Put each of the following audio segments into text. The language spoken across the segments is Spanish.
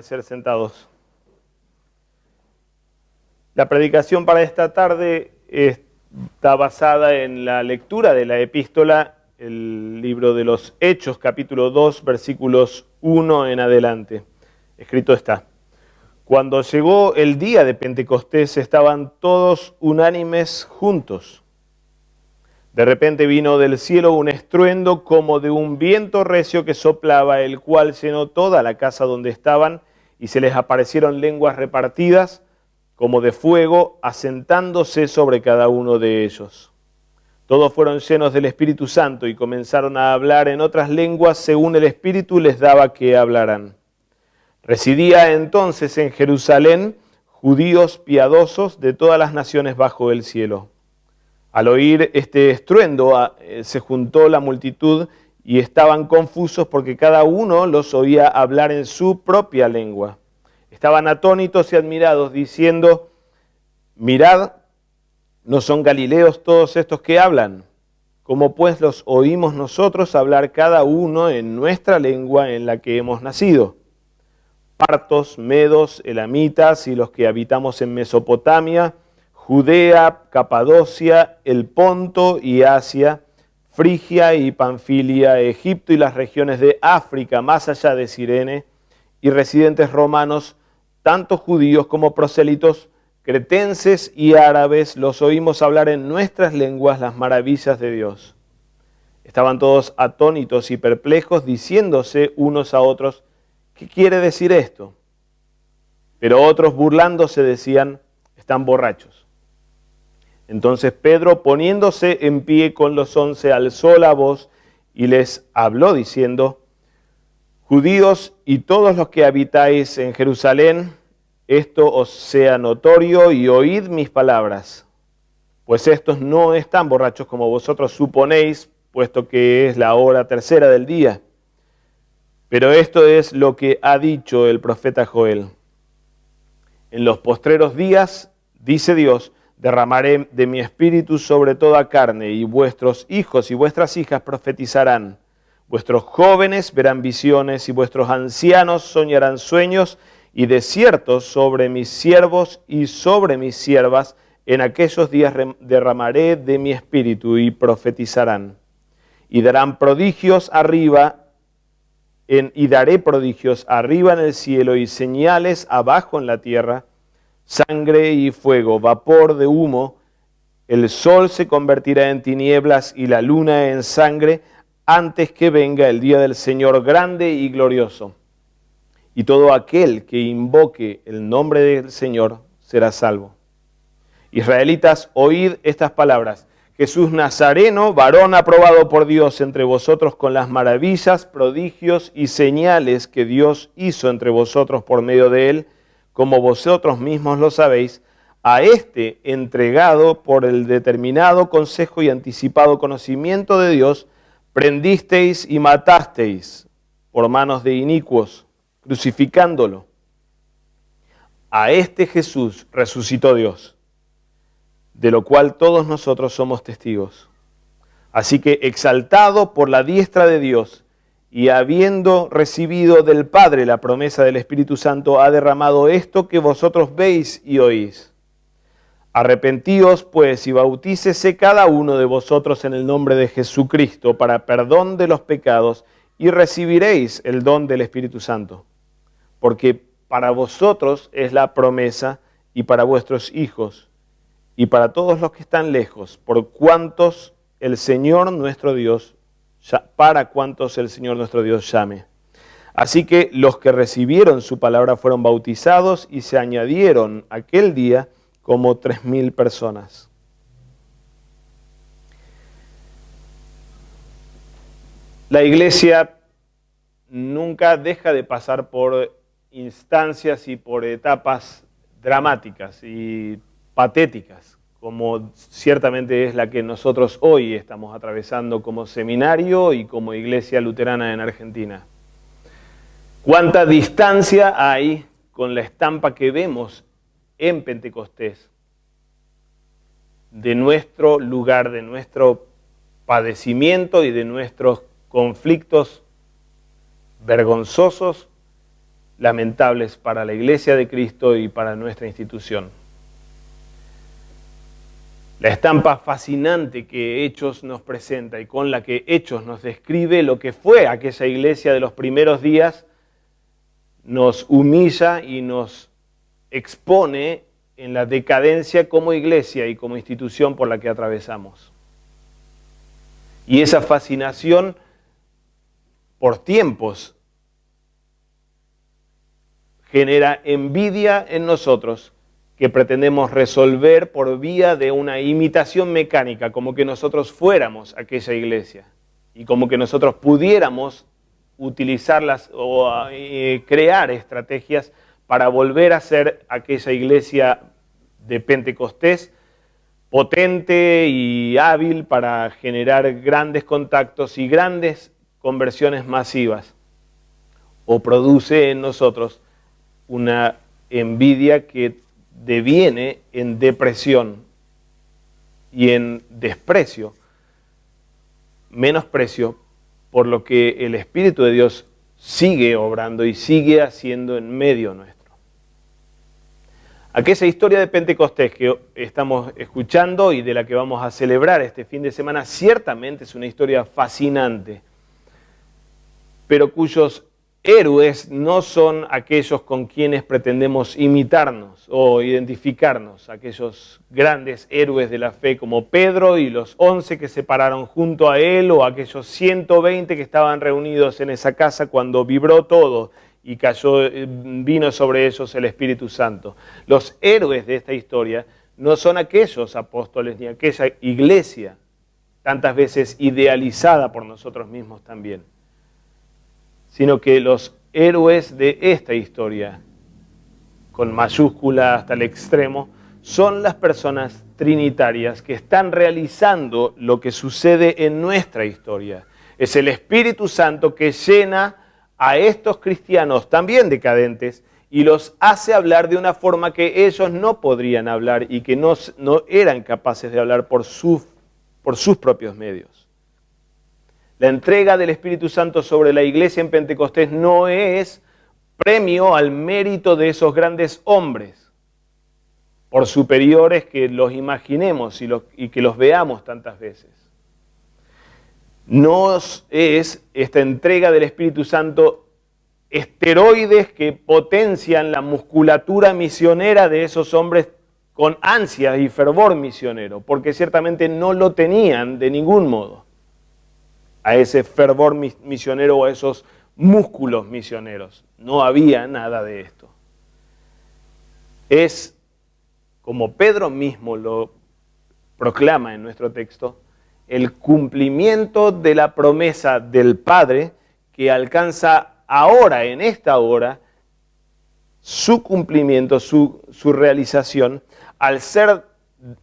permanecer sentados. La predicación para esta tarde está basada en la lectura de la epístola, el libro de los Hechos, capítulo 2, versículos 1 en adelante. Escrito está: Cuando llegó el día de Pentecostés, estaban todos unánimes juntos. De repente vino del cielo un estruendo como de un viento recio que soplaba, el cual llenó toda la casa donde estaban, y se les aparecieron lenguas repartidas como de fuego, asentándose sobre cada uno de ellos. Todos fueron llenos del Espíritu Santo y comenzaron a hablar en otras lenguas según el Espíritu les daba que hablaran. Residía entonces en Jerusalén judíos piadosos de todas las naciones bajo el cielo. Al oír este estruendo se juntó la multitud y estaban confusos porque cada uno los oía hablar en su propia lengua. Estaban atónitos y admirados, diciendo: mirad, ¿no son galileos todos estos que hablan? ¿Cómo pues los oímos nosotros hablar cada uno en nuestra lengua en la que hemos nacido? Partos, medos, elamitas y los que habitamos en Mesopotamia, Judea, Capadocia, el Ponto y Asia, Frigia y Panfilia, Egipto y las regiones de África, más allá de Cirene, y residentes romanos, tanto judíos como prosélitos, cretenses y árabes, los oímos hablar en nuestras lenguas las maravillas de Dios. Estaban todos atónitos y perplejos, diciéndose unos a otros: ¿qué quiere decir esto? Pero otros, burlándose, decían: están borrachos. Entonces Pedro, poniéndose en pie con los 11, alzó la voz y les habló diciendo: judíos y todos los que habitáis en Jerusalén, esto os sea notorio y oíd mis palabras. Pues estos no están borrachos como vosotros suponéis, puesto que es la hora tercera del día. Pero esto es lo que ha dicho el profeta Joel. En los postreros días, dice Dios, derramaré de mi espíritu sobre toda carne, y vuestros hijos y vuestras hijas profetizarán. Vuestros jóvenes verán visiones, y vuestros ancianos soñarán sueños, y de cierto sobre mis siervos y sobre mis siervas en aquellos días derramaré de mi espíritu, y profetizarán. Y darán prodigios arriba, y daré prodigios arriba en el cielo, y señales abajo en la tierra, sangre y fuego, vapor de humo. El sol se convertirá en tinieblas y la luna en sangre antes que venga el día del Señor grande y glorioso. Y todo aquel que invoque el nombre del Señor será salvo. Israelitas, oíd estas palabras: Jesús Nazareno, varón aprobado por Dios entre vosotros con las maravillas, prodigios y señales que Dios hizo entre vosotros por medio de él, como vosotros mismos lo sabéis, a este entregado por el determinado consejo y anticipado conocimiento de Dios, prendisteis y matasteis por manos de inicuos, crucificándolo. A este Jesús resucitó Dios, de lo cual todos nosotros somos testigos. Así que, exaltado por la diestra de Dios, y habiendo recibido del Padre la promesa del Espíritu Santo, ha derramado esto que vosotros veis y oís. Arrepentíos, pues, y bautícese cada uno de vosotros en el nombre de Jesucristo para perdón de los pecados, y recibiréis el don del Espíritu Santo. Porque para vosotros es la promesa, y para vuestros hijos, y para todos los que están lejos, por cuantos el Señor nuestro Dios para cuantos el Señor nuestro Dios llame. Así que los que recibieron su palabra fueron bautizados y se añadieron aquel día como 3,000 personas. La iglesia nunca deja de pasar por instancias y por etapas dramáticas y patéticas, como ciertamente es la que nosotros hoy estamos atravesando como seminario y como iglesia luterana en Argentina. ¿Cuánta distancia hay con la estampa que vemos en Pentecostés de nuestro lugar, de nuestro padecimiento y de nuestros conflictos vergonzosos, lamentables para la Iglesia de Cristo y para nuestra institución. La estampa fascinante que Hechos nos presenta y con la que Hechos nos describe lo que fue aquella iglesia de los primeros días, nos humilla y nos expone en la decadencia como iglesia y como institución por la que atravesamos. Y esa fascinación por tiempos genera envidia en nosotros que pretendemos resolver por vía de una imitación mecánica, como que nosotros fuéramos aquella iglesia y como que nosotros pudiéramos utilizarlas o crear estrategias para volver a ser aquella iglesia de Pentecostés potente y hábil para generar grandes contactos y grandes conversiones masivas. O produce en nosotros una envidia que deviene en depresión y en desprecio, menosprecio por lo que el Espíritu de Dios sigue obrando y sigue haciendo en medio nuestro. Aquella historia de Pentecostés que estamos escuchando y de la que vamos a celebrar este fin de semana ciertamente es una historia fascinante, pero cuyos héroes no son aquellos con quienes pretendemos imitarnos o identificarnos, aquellos grandes héroes de la fe como Pedro y los 11 que se pararon junto a él o aquellos 120 que estaban reunidos en esa casa cuando vibró todo y vino sobre ellos el Espíritu Santo. Los héroes de esta historia no son aquellos apóstoles ni aquella iglesia tantas veces idealizada por nosotros mismos también, sino que los héroes de esta historia, con mayúscula hasta el extremo, son las personas trinitarias que están realizando lo que sucede en nuestra historia. Es el Espíritu Santo que llena a estos cristianos también decadentes y los hace hablar de una forma que ellos no podrían hablar y que no eran capaces de hablar por sus propios medios. La entrega del Espíritu Santo sobre la iglesia en Pentecostés no es premio al mérito de esos grandes hombres, por superiores que los imaginemos y que los veamos tantas veces. No es esta entrega del Espíritu Santo esteroides que potencian la musculatura misionera de esos hombres con ansia y fervor misionero, porque ciertamente no lo tenían de ningún modo, a ese fervor misionero o a esos músculos misioneros. No había nada de esto. Es, como Pedro mismo lo proclama en nuestro texto, el cumplimiento de la promesa del Padre que alcanza ahora, en esta hora, su cumplimiento, su realización, al ser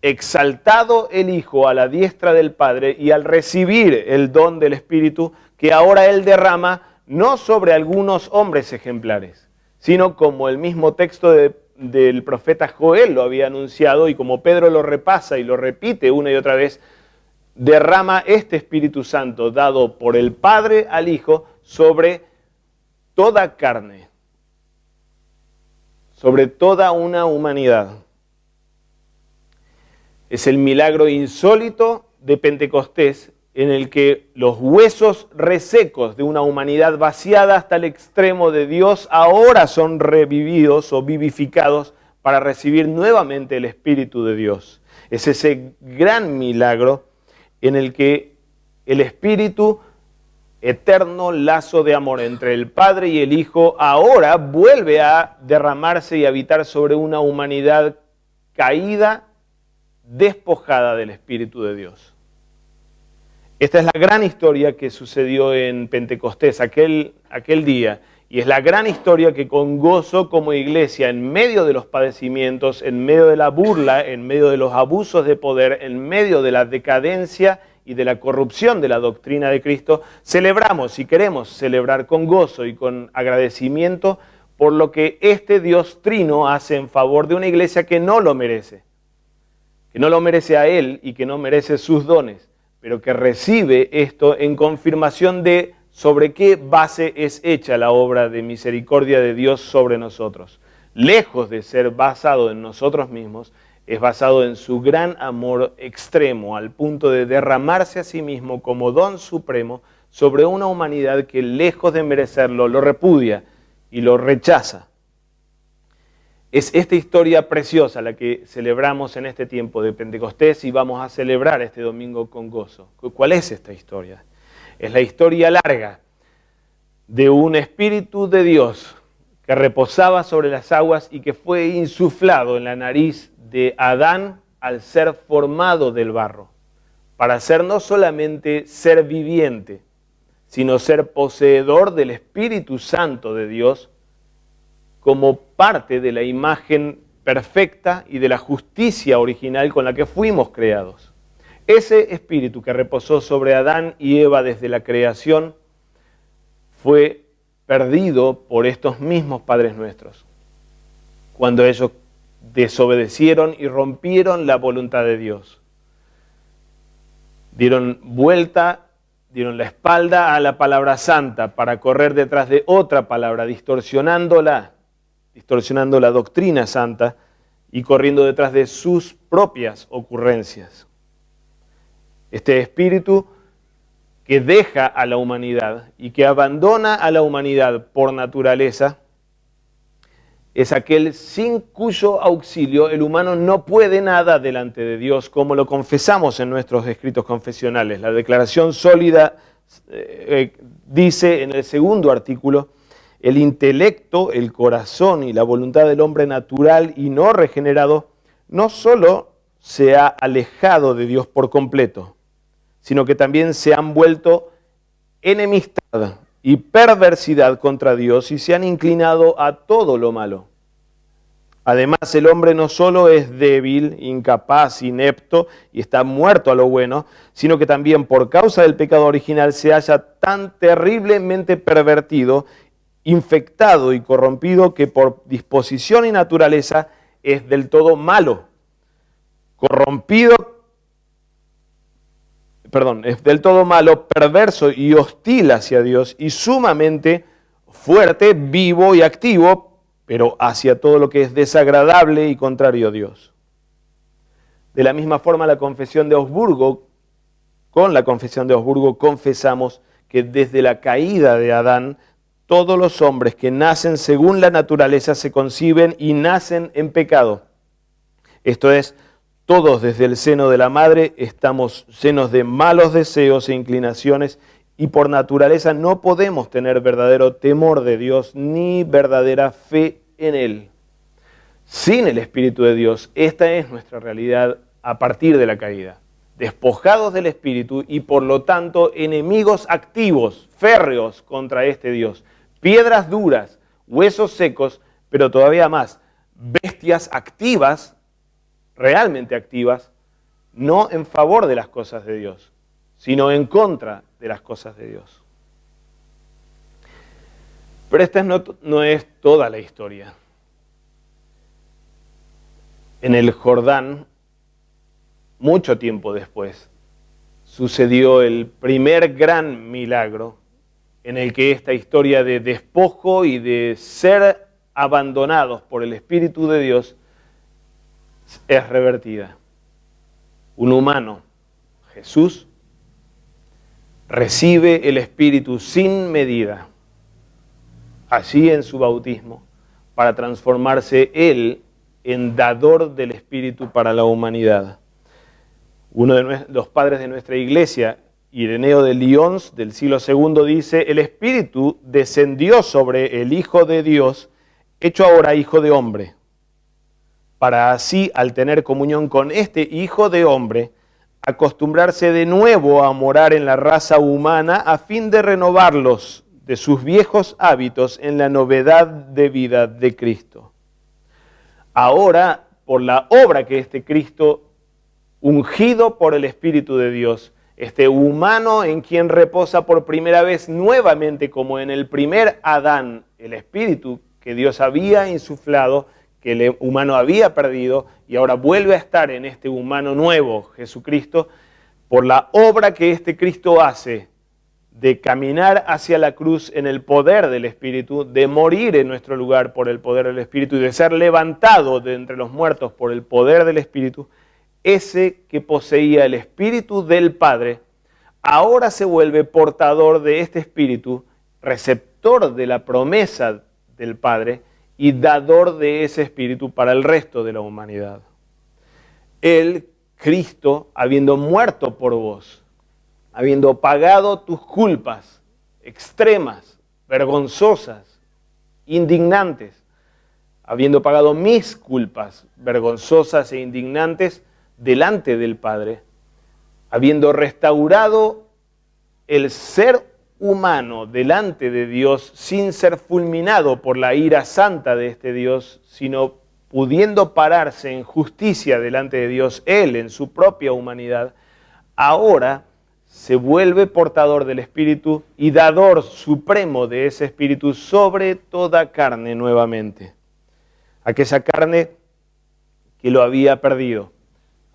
exaltado el Hijo a la diestra del Padre y al recibir el don del Espíritu que ahora Él derrama no sobre algunos hombres ejemplares, sino como el mismo texto del profeta Joel lo había anunciado y como Pedro lo repasa y lo repite una y otra vez, derrama este Espíritu Santo dado por el Padre al Hijo sobre toda carne, sobre toda una humanidad. Es el milagro insólito de Pentecostés en el que los huesos resecos de una humanidad vaciada hasta el extremo de Dios ahora son revividos o vivificados para recibir nuevamente el Espíritu de Dios. Es ese gran milagro en el que el Espíritu, eterno lazo de amor entre el Padre y el Hijo, ahora vuelve a derramarse y habitar sobre una humanidad caída, despojada del Espíritu de Dios. Esta es la gran historia que sucedió en Pentecostés aquel día, y es la gran historia que con gozo como iglesia, en medio de los padecimientos, en medio de la burla, en medio de los abusos de poder, en medio de la decadencia y de la corrupción de la doctrina de Cristo, celebramos y queremos celebrar con gozo y con agradecimiento por lo que este Dios trino hace en favor de una iglesia que no lo merece. Que no lo merece a Él y que no merece sus dones, pero que recibe esto en confirmación de sobre qué base es hecha la obra de misericordia de Dios sobre nosotros. Lejos de ser basado en nosotros mismos, es basado en su gran amor extremo, al punto de derramarse a sí mismo como don supremo sobre una humanidad que, lejos de merecerlo, lo repudia y lo rechaza. Es esta historia preciosa la que celebramos en este tiempo de Pentecostés y vamos a celebrar este domingo con gozo. ¿Cuál es esta historia? Es la historia larga de un Espíritu de Dios que reposaba sobre las aguas y que fue insuflado en la nariz de Adán al ser formado del barro, para ser no solamente ser viviente, sino ser poseedor del Espíritu Santo de Dios como parte de la imagen perfecta y de la justicia original con la que fuimos creados. Ese Espíritu que reposó sobre Adán y Eva desde la creación fue perdido por estos mismos padres nuestros, cuando ellos desobedecieron y rompieron la voluntad de Dios. Dieron la espalda a la palabra santa para correr detrás de otra palabra, distorsionando la doctrina santa y corriendo detrás de sus propias ocurrencias. Este espíritu que deja a la humanidad y que abandona a la humanidad por naturaleza es aquel sin cuyo auxilio el humano no puede nada delante de Dios, como lo confesamos en nuestros escritos confesionales. La declaración sólida dice en el segundo artículo: el intelecto, el corazón y la voluntad del hombre natural y no regenerado no solo se ha alejado de Dios por completo, sino que también se han vuelto enemistad y perversidad contra Dios y se han inclinado a todo lo malo. Además, el hombre no solo es débil, incapaz, inepto y está muerto a lo bueno, sino que también por causa del pecado original se halla tan terriblemente pervertido, infectado y corrompido que por disposición y naturaleza es del todo malo. Es del todo malo, perverso y hostil hacia Dios y sumamente fuerte, vivo y activo, pero hacia todo lo que es desagradable y contrario a Dios. De la misma forma, con la confesión de Augsburgo confesamos que desde la caída de Adán, todos los hombres que nacen según la naturaleza se conciben y nacen en pecado. Esto es, todos desde el seno de la madre estamos llenos de malos deseos e inclinaciones y por naturaleza no podemos tener verdadero temor de Dios ni verdadera fe en Él. Sin el Espíritu de Dios, esta es nuestra realidad a partir de la caída. Despojados del Espíritu y por lo tanto enemigos activos, férreos contra este Dios. Piedras duras, huesos secos, pero todavía más, bestias activas, realmente activas, no en favor de las cosas de Dios, sino en contra de las cosas de Dios. Pero esta no es toda la historia. En el Jordán, mucho tiempo después, sucedió el primer gran milagro en el que esta historia de despojo y de ser abandonados por el Espíritu de Dios es revertida. Un humano, Jesús, recibe el Espíritu sin medida, allí en su bautismo, para transformarse Él en dador del Espíritu para la humanidad. Uno de los padres de nuestra iglesia, Ireneo de Lyons, del siglo II, dice: el Espíritu descendió sobre el Hijo de Dios, hecho ahora Hijo de Hombre, para así, al tener comunión con este Hijo de Hombre, acostumbrarse de nuevo a morar en la raza humana a fin de renovarlos de sus viejos hábitos en la novedad de vida de Cristo. Ahora, por la obra que este Cristo, ungido por el Espíritu de Dios, este humano en quien reposa por primera vez nuevamente, como en el primer Adán, el Espíritu que Dios había insuflado, que el humano había perdido, y ahora vuelve a estar en este humano nuevo, Jesucristo, por la obra que este Cristo hace de caminar hacia la cruz en el poder del Espíritu, de morir en nuestro lugar por el poder del Espíritu y de ser levantado de entre los muertos por el poder del Espíritu, ese que poseía el Espíritu del Padre, ahora se vuelve portador de este Espíritu, receptor de la promesa del Padre y dador de ese Espíritu para el resto de la humanidad. Él, Cristo, habiendo muerto por vos, habiendo pagado tus culpas extremas, vergonzosas, indignantes, habiendo pagado mis culpas vergonzosas e indignantes delante del Padre, habiendo restaurado el ser humano delante de Dios sin ser fulminado por la ira santa de este Dios, sino pudiendo pararse en justicia delante de Dios, Él en su propia humanidad, ahora se vuelve portador del Espíritu y dador supremo de ese Espíritu sobre toda carne nuevamente. Aquella carne que lo había perdido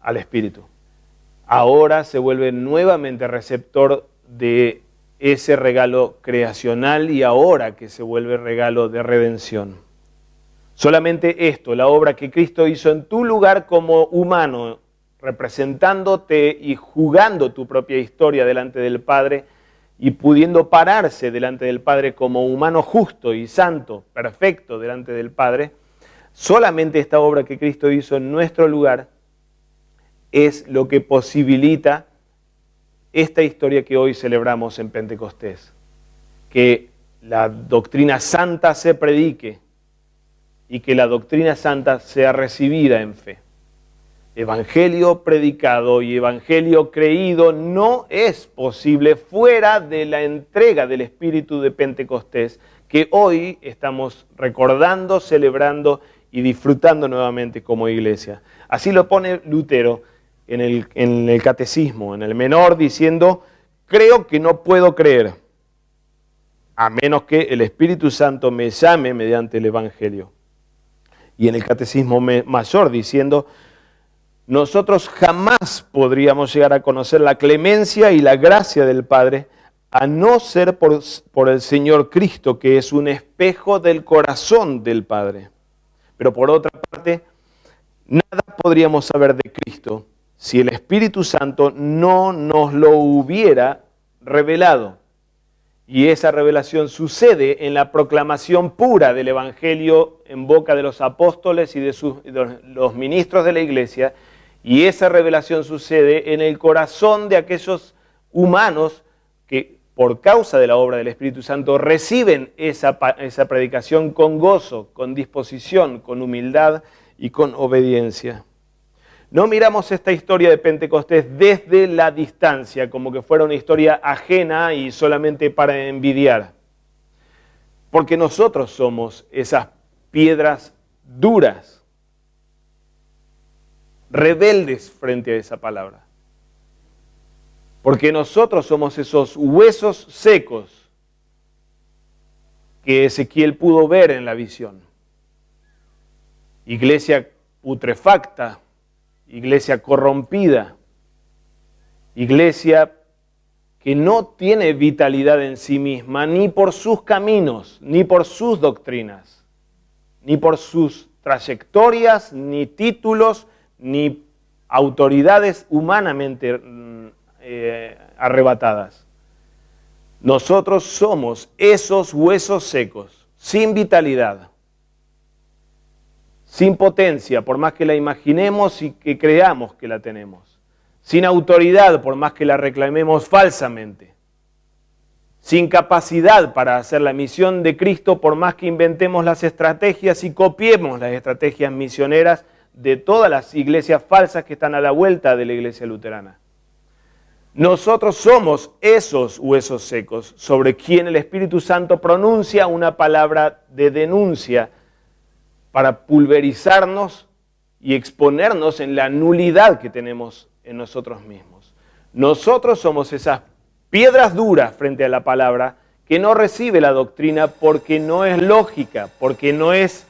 al Espíritu. Ahora se vuelve nuevamente receptor de ese regalo creacional y ahora que se vuelve regalo de redención. Solamente esto, la obra que Cristo hizo en tu lugar como humano, representándote y jugando tu propia historia delante del Padre y pudiendo pararse delante del Padre como humano justo y santo, perfecto delante del Padre, solamente esta obra que Cristo hizo en nuestro lugar es lo que posibilita esta historia que hoy celebramos en Pentecostés. Que la doctrina santa se predique y que la doctrina santa sea recibida en fe. Evangelio predicado y evangelio creído no es posible fuera de la entrega del Espíritu de Pentecostés que hoy estamos recordando, celebrando y disfrutando nuevamente como iglesia. Así lo pone Lutero en el catecismo, en el menor, diciendo: creo que no puedo creer, a menos que el Espíritu Santo me llame mediante el Evangelio. Y en el catecismo mayor, diciendo: nosotros jamás podríamos llegar a conocer la clemencia y la gracia del Padre, a no ser por el Señor Cristo, que es un espejo del corazón del Padre. Pero por otra parte, nada podríamos saber de Cristo si el Espíritu Santo no nos lo hubiera revelado. Y esa revelación sucede en la proclamación pura del Evangelio en boca de los apóstoles y de los ministros de la iglesia, y esa revelación sucede en el corazón de aquellos humanos que por causa de la obra del Espíritu Santo reciben esa predicación con gozo, con disposición, con humildad y con obediencia. No miramos esta historia de Pentecostés desde la distancia, como que fuera una historia ajena y solamente para envidiar. Porque nosotros somos esas piedras duras, rebeldes frente a esa palabra. Porque nosotros somos esos huesos secos que Ezequiel pudo ver en la visión. Iglesia putrefacta, iglesia corrompida, iglesia que no tiene vitalidad en sí misma, ni por sus caminos, ni por sus doctrinas, ni por sus trayectorias, ni títulos, ni autoridades humanamente arrebatadas. Nosotros somos esos huesos secos, sin vitalidad, sin potencia, por más que la imaginemos y que creamos que la tenemos, sin autoridad, por más que la reclamemos falsamente, sin capacidad para hacer la misión de Cristo, por más que inventemos las estrategias y copiemos las estrategias misioneras de todas las iglesias falsas que están a la vuelta de la iglesia luterana. Nosotros somos esos huesos secos sobre quien el Espíritu Santo pronuncia una palabra de denuncia para pulverizarnos y exponernos en la nulidad que tenemos en nosotros mismos. Nosotros somos esas piedras duras frente a la palabra que no recibe la doctrina porque no es lógica, porque no es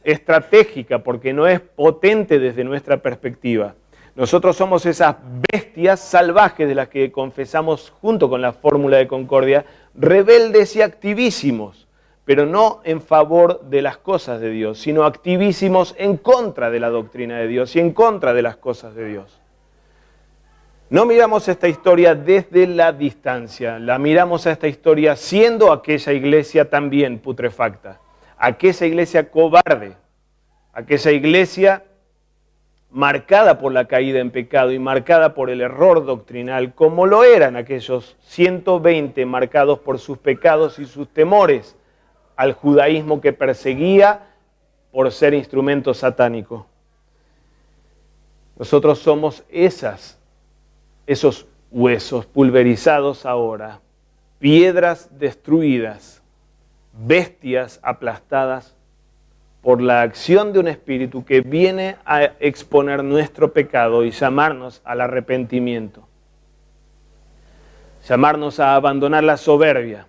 estratégica, porque no es potente desde nuestra perspectiva. Nosotros somos esas bestias salvajes de las que confesamos junto con la fórmula de concordia, rebeldes y activísimos, pero no en favor de las cosas de Dios, sino activísimos en contra de la doctrina de Dios y en contra de las cosas de Dios. No miramos esta historia desde la distancia, la miramos a esta historia siendo aquella iglesia también putrefacta, aquella iglesia cobarde, aquella iglesia marcada por la caída en pecado y marcada por el error doctrinal, como lo eran aquellos 120 marcados por sus pecados y sus temores al judaísmo que perseguía por ser instrumento satánico. Nosotros somos esos huesos pulverizados ahora, piedras destruidas, bestias aplastadas por la acción de un espíritu que viene a exponer nuestro pecado y llamarnos al arrepentimiento, llamarnos a abandonar la soberbia,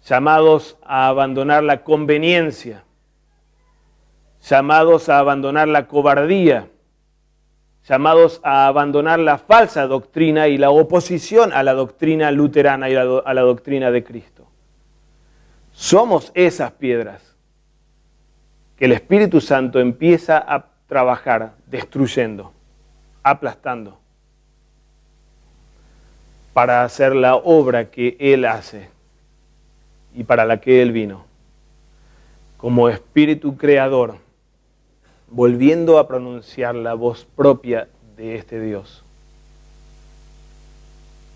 llamados a abandonar la conveniencia, llamados a abandonar la cobardía, llamados a abandonar la falsa doctrina y la oposición a la doctrina luterana y a la doctrina de Cristo. Somos esas piedras que el Espíritu Santo empieza a trabajar destruyendo, aplastando, para hacer la obra que Él hace y para la que Él vino, como Espíritu Creador, volviendo a pronunciar la voz propia de este Dios,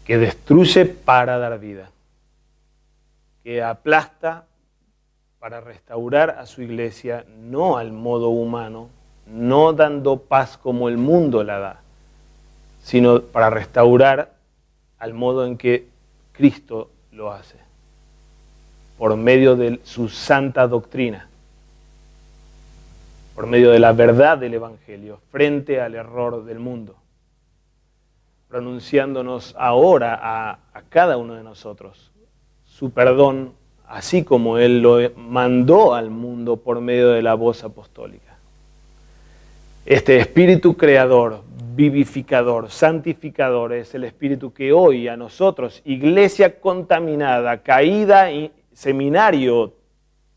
que destruye para dar vida, que aplasta para restaurar a su iglesia, no al modo humano, no dando paz como el mundo la da, sino para restaurar al modo en que Cristo lo hace, por medio de su santa doctrina, por medio de la verdad del Evangelio, frente al error del mundo, pronunciándonos ahora a cada uno de nosotros su perdón, así como Él lo mandó al mundo por medio de la voz apostólica. Este espíritu creador, vivificador, santificador, es el espíritu que hoy a nosotros, iglesia contaminada, caída, y seminario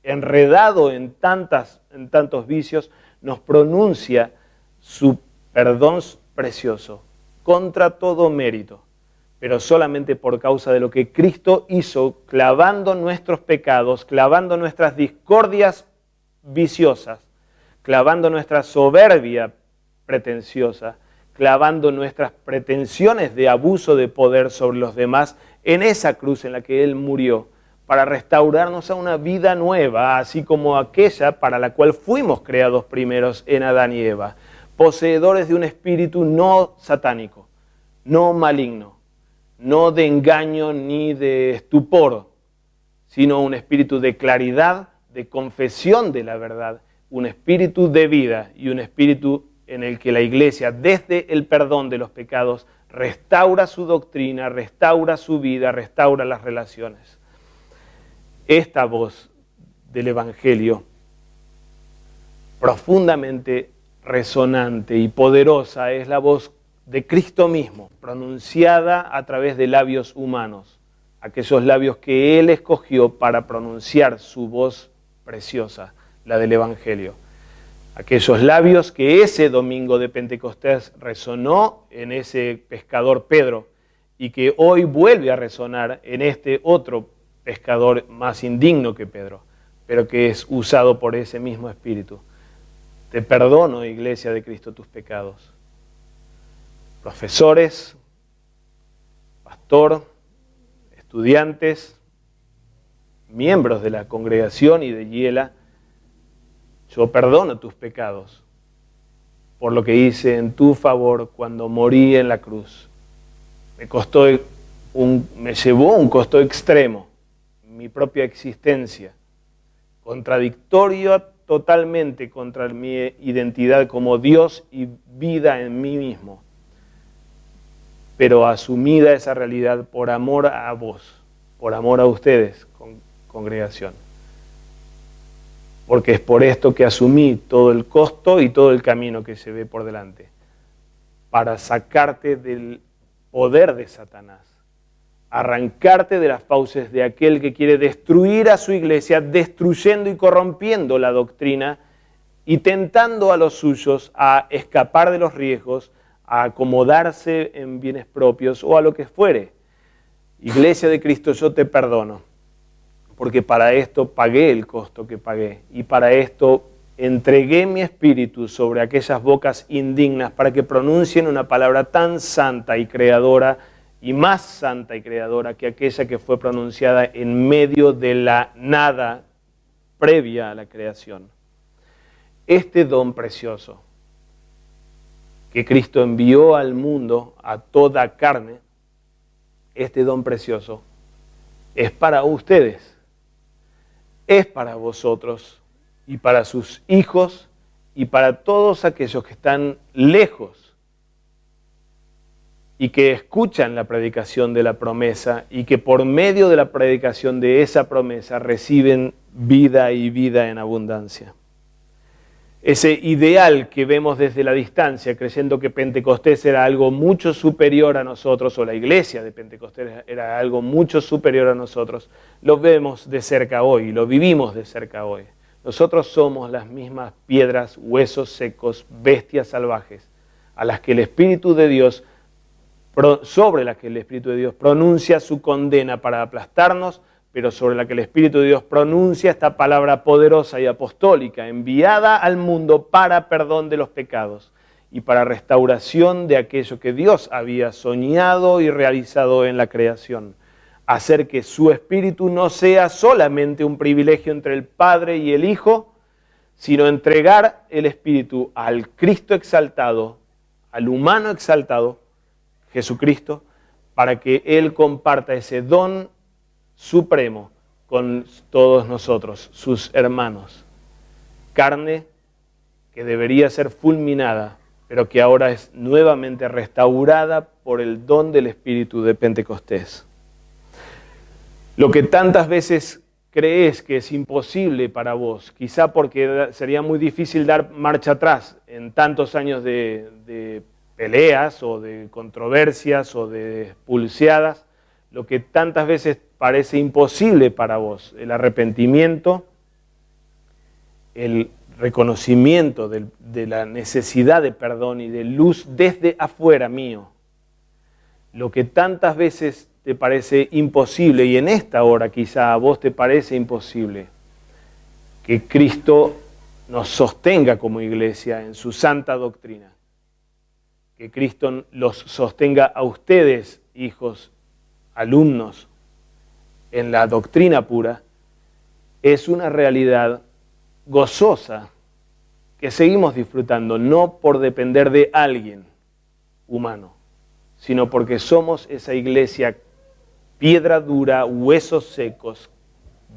enredado en tantos vicios, nos pronuncia su perdón precioso, contra todo mérito, pero solamente por causa de lo que Cristo hizo, clavando nuestros pecados, clavando nuestras discordias viciosas, clavando nuestra soberbia pretenciosa, clavando nuestras pretensiones de abuso de poder sobre los demás en esa cruz en la que Él murió, para restaurarnos a una vida nueva, así como aquella para la cual fuimos creados primeros en Adán y Eva, poseedores de un espíritu no satánico, no maligno, no de engaño ni de estupor, sino un espíritu de claridad, de confesión de la verdad, un espíritu de vida y un espíritu en el que la iglesia, desde el perdón de los pecados, restaura su doctrina, restaura su vida, restaura las relaciones. Esta voz del Evangelio, profundamente resonante y poderosa, es la voz de Cristo mismo, pronunciada a través de labios humanos, aquellos labios que Él escogió para pronunciar su voz preciosa, la del Evangelio. Aquellos labios que ese domingo de Pentecostés resonó en ese pescador Pedro y que hoy vuelve a resonar en este otro pescador más indigno que Pedro, pero que es usado por ese mismo Espíritu. Te perdono, Iglesia de Cristo, tus pecados. Profesores, pastor, estudiantes, miembros de la congregación y de Hiela, yo perdono tus pecados por lo que hice en tu favor cuando morí en la cruz. Me llevó un costo extremo, mi propia existencia, contradictorio totalmente contra mi identidad como Dios y vida en mí mismo, pero asumida esa realidad por amor a vos, por amor a ustedes, congregación. Porque es por esto que asumí todo el costo y todo el camino que se ve por delante, para sacarte del poder de Satanás, arrancarte de las fauces de aquel que quiere destruir a su iglesia, destruyendo y corrompiendo la doctrina y tentando a los suyos a escapar de los riesgos, a acomodarse en bienes propios o a lo que fuere. Iglesia de Cristo, yo te perdono, porque para esto pagué el costo que pagué y para esto entregué mi espíritu sobre aquellas bocas indignas para que pronuncien una palabra tan santa y creadora y más santa y creadora que aquella que fue pronunciada en medio de la nada previa a la creación. Este don precioso que Cristo envió al mundo, a toda carne, este don precioso es para ustedes, es para vosotros y para sus hijos y para todos aquellos que están lejos y que escuchan la predicación de la promesa y que por medio de la predicación de esa promesa reciben vida y vida en abundancia. Ese ideal que vemos desde la distancia, creyendo que Pentecostés era algo mucho superior a nosotros, o la iglesia de Pentecostés era algo mucho superior a nosotros, lo vemos de cerca hoy, lo vivimos de cerca hoy. Nosotros somos las mismas piedras, huesos secos, bestias salvajes, a las que el Espíritu de Dios, sobre las que el Espíritu de Dios pronuncia su condena para aplastarnos, pero sobre la que el Espíritu de Dios pronuncia esta palabra poderosa y apostólica, enviada al mundo para perdón de los pecados y para restauración de aquello que Dios había soñado y realizado en la creación. Hacer que su Espíritu no sea solamente un privilegio entre el Padre y el Hijo, sino entregar el Espíritu al Cristo exaltado, al humano exaltado, Jesucristo, para que Él comparta ese don supremo con todos nosotros, sus hermanos. Carne que debería ser fulminada, pero que ahora es nuevamente restaurada por el don del Espíritu de Pentecostés. Lo que tantas veces crees que es imposible para vos, quizá porque sería muy difícil dar marcha atrás en tantos años de peleas o de controversias o de pulseadas, lo que tantas veces parece imposible para vos, el arrepentimiento, el reconocimiento de la necesidad de perdón y de luz desde afuera mío, lo que tantas veces te parece imposible y en esta hora quizá a vos te parece imposible, que Cristo nos sostenga como iglesia en su santa doctrina, que Cristo los sostenga a ustedes, hijos, alumnos, en la doctrina pura, es una realidad gozosa que seguimos disfrutando, no por depender de alguien humano, sino porque somos esa iglesia piedra dura, huesos secos,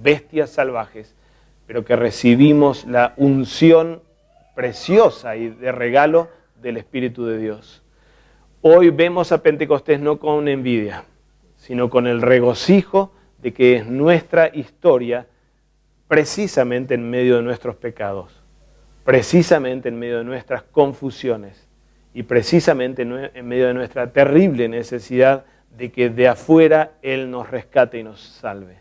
bestias salvajes, pero que recibimos la unción preciosa y de regalo del Espíritu de Dios. Hoy vemos a Pentecostés no con envidia, sino con el regocijo de que es nuestra historia precisamente en medio de nuestros pecados, precisamente en medio de nuestras confusiones y precisamente en medio de nuestra terrible necesidad de que de afuera Él nos rescate y nos salve.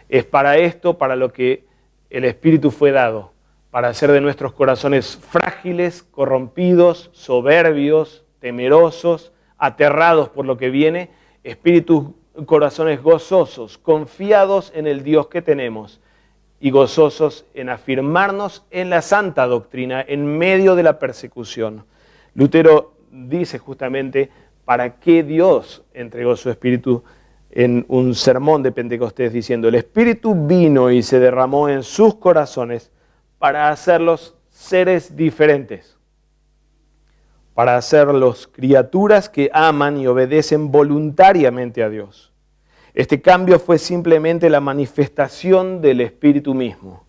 Es para esto, para lo que el Espíritu fue dado, para hacer de nuestros corazones frágiles, corrompidos, soberbios, temerosos, aterrados por lo que viene, corazones gozosos, confiados en el Dios que tenemos y gozosos en afirmarnos en la santa doctrina en medio de la persecución. Lutero dice justamente para qué Dios entregó su Espíritu en un sermón de Pentecostés diciendo: el Espíritu vino y se derramó en sus corazones para hacerlos seres diferentes, para hacerlos criaturas que aman y obedecen voluntariamente a Dios. Este cambio fue simplemente la manifestación del Espíritu mismo,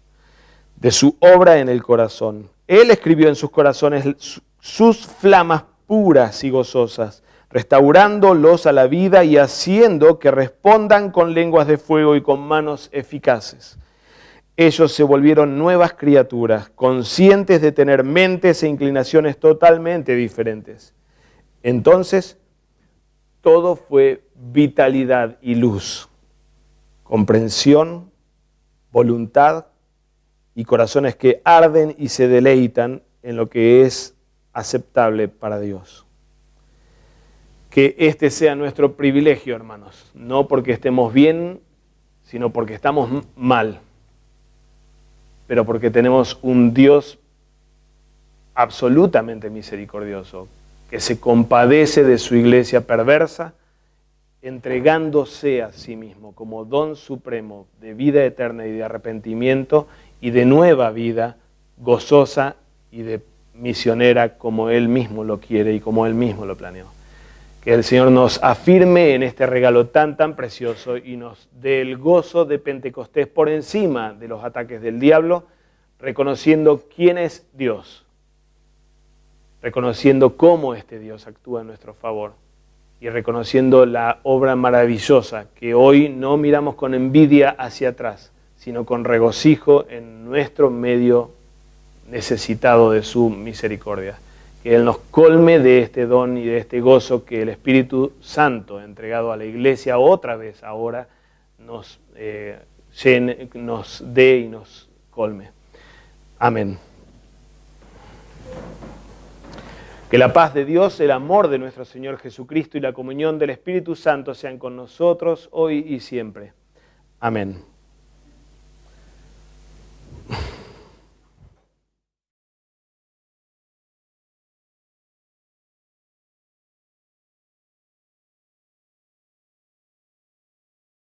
de su obra en el corazón. Él escribió en sus corazones sus flamas puras y gozosas, restaurándolos a la vida y haciendo que respondan con lenguas de fuego y con manos eficaces. Ellos se volvieron nuevas criaturas, conscientes de tener mentes e inclinaciones totalmente diferentes. Entonces, todo fue vitalidad y luz, comprensión, voluntad y corazones que arden y se deleitan en lo que es aceptable para Dios. Que este sea nuestro privilegio, hermanos, no porque estemos bien, sino porque estamos mal, pero porque tenemos un Dios absolutamente misericordioso, que se compadece de su iglesia perversa, entregándose a sí mismo como don supremo de vida eterna y de arrepentimiento y de nueva vida gozosa y de misionera como Él mismo lo quiere y como Él mismo lo planeó. Que el Señor nos afirme en este regalo tan precioso y nos dé el gozo de Pentecostés por encima de los ataques del diablo, reconociendo quién es Dios, reconociendo cómo este Dios actúa en nuestro favor y reconociendo la obra maravillosa que hoy no miramos con envidia hacia atrás, sino con regocijo en nuestro medio necesitado de su misericordia. Que Él nos colme de este don y de este gozo que el Espíritu Santo, entregado a la iglesia otra vez ahora, nos llene, nos dé y nos colme. Amén. Que la paz de Dios, el amor de nuestro Señor Jesucristo y la comunión del Espíritu Santo sean con nosotros hoy y siempre. Amén.